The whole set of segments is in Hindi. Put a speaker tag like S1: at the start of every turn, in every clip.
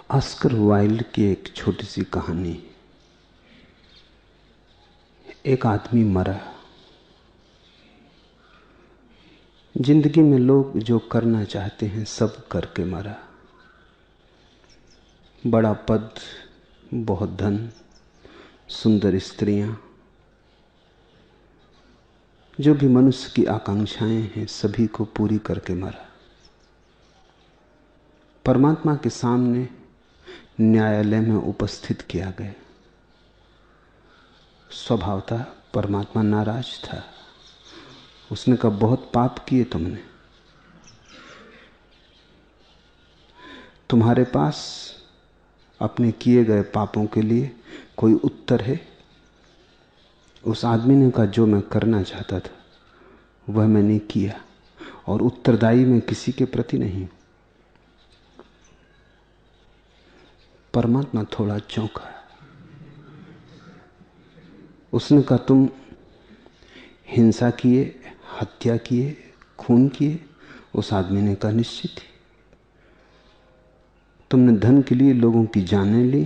S1: ऑस्कर वाइल्ड की एक छोटी सी कहानी। एक आदमी मरा। जिंदगी में लोग जो करना चाहते हैं सब करके मरा। बड़ा पद, बहुत धन, सुंदर स्त्रियां, जो भी मनुष्य की आकांक्षाएं हैं सभी को पूरी करके मरा। परमात्मा के सामने न्यायालय में उपस्थित किया गया। स्वभावतः परमात्मा नाराज था। उसने कहा, बहुत पाप किए तुमने। तुम्हारे पास अपने किए गए पापों के लिए कोई उत्तर है? उस आदमी ने कहा, जो मैं करना चाहता था वह मैंने किया और उत्तरदायी मैं किसी के प्रति नहीं। परमात्मा थोड़ा चौंका। उसने कहा, तुम हिंसा किए, हत्या किए, खून किए? उस आदमी ने कहा, निश्चित ही। तुमने धन के लिए लोगों की जानें ली,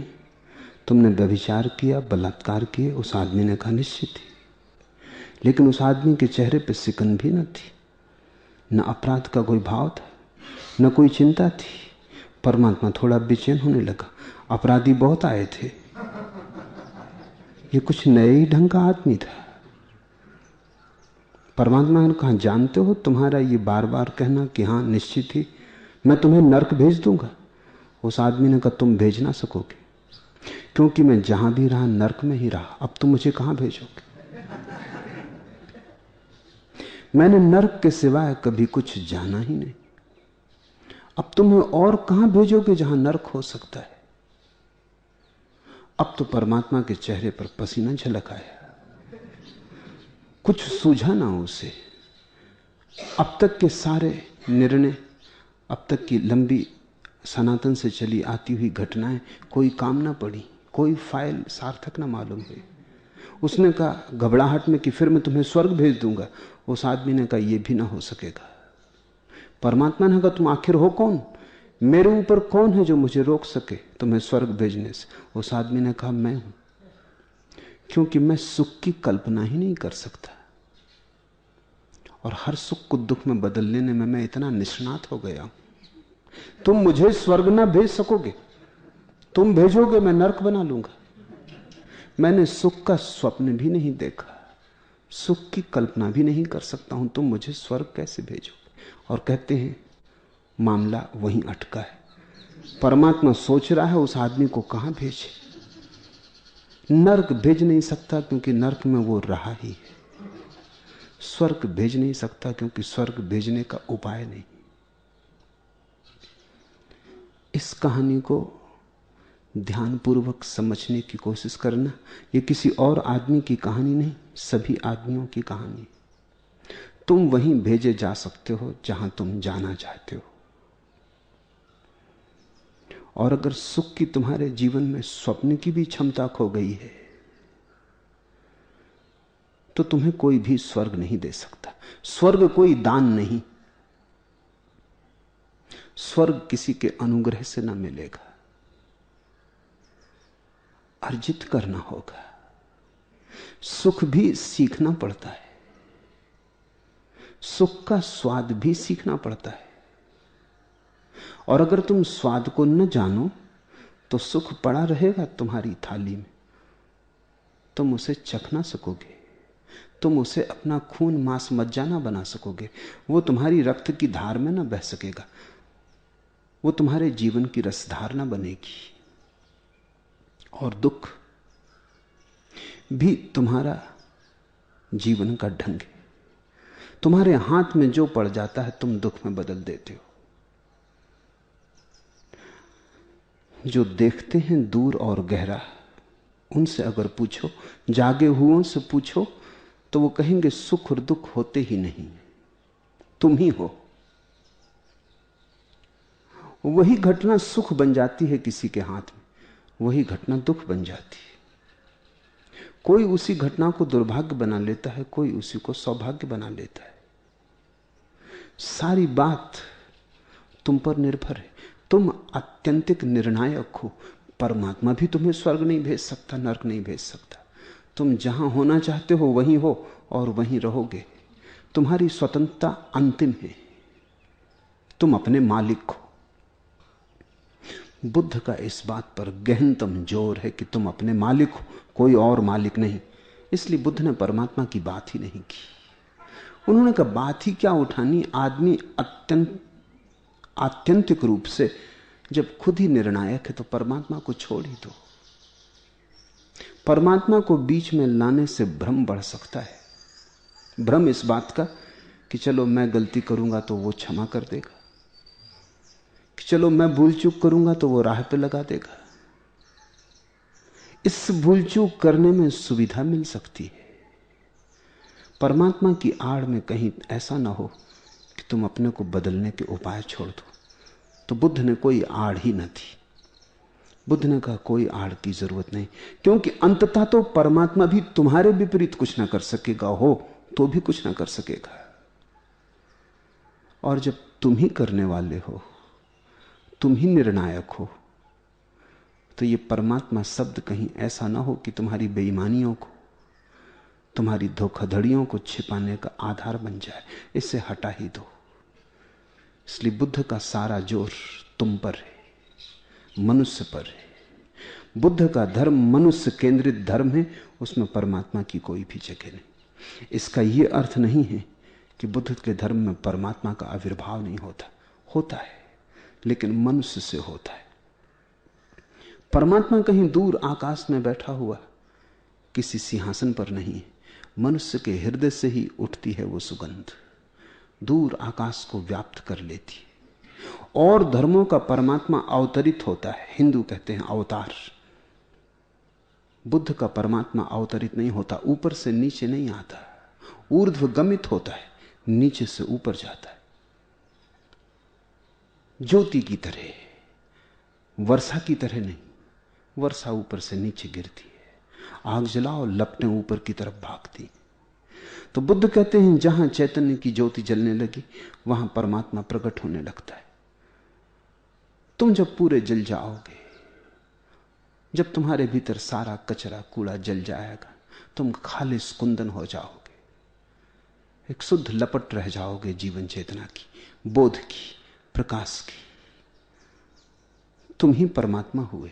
S1: तुमने व्यभिचार किया, बलात्कार किए? उस आदमी ने कहा, निश्चित ही। लेकिन उस आदमी के चेहरे पर सिकन भी न थी, न अपराध का कोई भाव था, न कोई चिंता थी। परमात्मा थोड़ा बेचैन होने लगा। अपराधी बहुत आए थे, ये कुछ नए ही ढंग का आदमी था। परमात्मा ने कहा, जानते हो, तुम्हारा ये बार बार कहना कि हाँ निश्चित ही मैं तुम्हें नरक भेज दूंगा। उस आदमी ने कहा, तुम भेज ना सकोगे, क्योंकि मैं जहां भी रहा नरक में ही रहा। अब तुम मुझे कहां भेजोगे? मैंने नरक के सिवाय कभी कुछ जाना ही नहीं। अब तुम्हें और कहां भेजोगे जहां नरक हो सकता है? अब तो परमात्मा के चेहरे पर पसीना झलक आया। कुछ सूझा ना उसे। अब तक के सारे निर्णय, अब तक की लंबी सनातन से चली आती हुई घटनाएं कोई काम ना पड़ी, कोई फाइल सार्थक ना मालूम हुई। उसने कहा घबराहट में कि फिर मैं तुम्हें स्वर्ग भेज दूंगा। उस आदमी ने कहा, यह भी ना हो सकेगा। परमात्मा ने कहा, तुम आखिर हो कौन? मेरे ऊपर कौन है जो मुझे रोक सके तुम्हें स्वर्ग भेजने से? उस आदमी ने कहा, मैं हूं, क्योंकि मैं सुख की कल्पना ही नहीं कर सकता और हर सुख को दुख में बदल लेने में मैं इतना निष्णात हो गया हूं। तुम मुझे स्वर्ग ना भेज सकोगे, तुम भेजोगे मैं नरक बना लूंगा। मैंने सुख का स्वप्न भी नहीं देखा, सुख की कल्पना भी नहीं कर सकता हूं, तुम मुझे स्वर्ग कैसे भेजोगे? और कहते हैं मामला वहीं अटका है। परमात्मा सोच रहा है उस आदमी को कहां भेजे। नरक भेज नहीं सकता क्योंकि नरक में वो रहा ही है। स्वर्ग भेज नहीं सकता क्योंकि स्वर्ग भेजने का उपाय नहीं। इस कहानी को ध्यानपूर्वक समझने की कोशिश करना। ये किसी और आदमी की कहानी नहीं, सभी आदमियों की कहानी। तुम वहीं भेजे जा सकते हो जहां तुम जाना चाहते हो। और अगर सुख की तुम्हारे जीवन में स्वप्न की भी क्षमता खो गई है तो तुम्हें कोई भी स्वर्ग नहीं दे सकता। स्वर्ग कोई दान नहीं, स्वर्ग किसी के अनुग्रह से न मिलेगा, अर्जित करना होगा। सुख भी सीखना पड़ता है, सुख का स्वाद भी सीखना पड़ता है। और अगर तुम स्वाद को न जानो तो सुख पड़ा रहेगा तुम्हारी थाली में, तुम उसे चख ना सकोगे, तुम उसे अपना खून मांस मज्जा ना बना सकोगे, वो तुम्हारी रक्त की धार में ना बह सकेगा, वो तुम्हारे जीवन की रसधार ना बनेगी। और दुख भी तुम्हारा जीवन का ढंग है। तुम्हारे हाथ में जो पड़ जाता है तुम दुख में बदल देते हो। जो देखते हैं दूर और गहरा, उनसे अगर पूछो, जागे हुओं से पूछो, तो वो कहेंगे सुख और दुख होते ही नहीं, तुम ही हो। वही घटना सुख बन जाती है किसी के हाथ में, वही घटना दुख बन जाती है। कोई उसी घटना को दुर्भाग्य बना लेता है, कोई उसी को सौभाग्य बना लेता है। सारी बात तुम पर निर्भर है। तुम आत्यंतिक निर्णायक हो। परमात्मा भी तुम्हें स्वर्ग नहीं भेज सकता, नरक नहीं भेज सकता। तुम जहां होना चाहते हो वहीं हो और वहीं रहोगे। तुम्हारी स्वतंत्रता अंतिम है। तुम अपने मालिक हो। बुद्ध का इस बात पर गहनतम जोर है कि तुम अपने मालिक हो, कोई और मालिक नहीं। इसलिए बुद्ध ने परमात्मा की बात ही नहीं की। उन्होंने कहा बात ही क्या उठानी, आदमी आत्यंतिक रूप से जब खुद ही निर्णायक है तो परमात्मा को छोड़ ही दो। परमात्मा को बीच में लाने से भ्रम बढ़ सकता है। भ्रम इस बात का कि चलो मैं गलती करूंगा तो वो क्षमा कर देगा, कि चलो मैं भूल चूक करूंगा तो वो राह पे लगा देगा। इस भूल चूक करने में सुविधा मिल सकती है। परमात्मा की आड़ में कहीं ऐसा ना हो कि तुम अपने को बदलने के उपाय छोड़ दो। तो बुद्ध ने कोई आड़ ही न थी। बुद्ध ने कहा कोई आड़ की जरूरत नहीं, क्योंकि अंततः तो परमात्मा भी तुम्हारे विपरीत कुछ ना कर सकेगा, हो तो भी कुछ ना कर सकेगा। और जब तुम ही करने वाले हो, तुम ही निर्णायक हो, तो ये परमात्मा शब्द कहीं ऐसा ना हो कि तुम्हारी बेईमानियों को, तुम्हारी धोखाधड़ियों को छिपाने का आधार बन जाए। इसे हटा ही दो। इसलिए बुद्ध का सारा जोर तुम पर है, मनुष्य पर है। बुद्ध का धर्म मनुष्य केंद्रित धर्म है, उसमें परमात्मा की कोई भी जगह नहीं। इसका यह अर्थ नहीं है कि बुद्ध के धर्म में परमात्मा का आविर्भाव नहीं होता, होता है, लेकिन मनुष्य से होता है। परमात्मा कहीं दूर आकाश में बैठा हुआ किसी सिंहासन पर नहीं है। मनुष्य के हृदय से ही उठती है वो सुगंध, दूर आकाश को व्याप्त कर लेती है। और धर्मों का परमात्मा अवतरित होता है, हिंदू कहते हैं अवतार। बुद्ध का परमात्मा अवतरित नहीं होता, ऊपर से नीचे नहीं आता, ऊर्ध्वगमित होता है, नीचे से ऊपर जाता है। ज्योति की तरह, वर्षा की तरह नहीं। वर्षा ऊपर से नीचे गिरती है, आग जलाओ लपटें ऊपर की तरफ भागती। तो बुद्ध कहते हैं जहां चैतन्य की ज्योति जलने लगी वहां परमात्मा प्रकट होने लगता है। तुम जब पूरे जल जाओगे, जब तुम्हारे भीतर सारा कचरा कूड़ा जल जाएगा, तुम खालिस कुंदन हो जाओगे, एक शुद्ध लपट रह जाओगे जीवन चेतना की, बोध की, प्रकाश की। तुम ही परमात्मा हुए।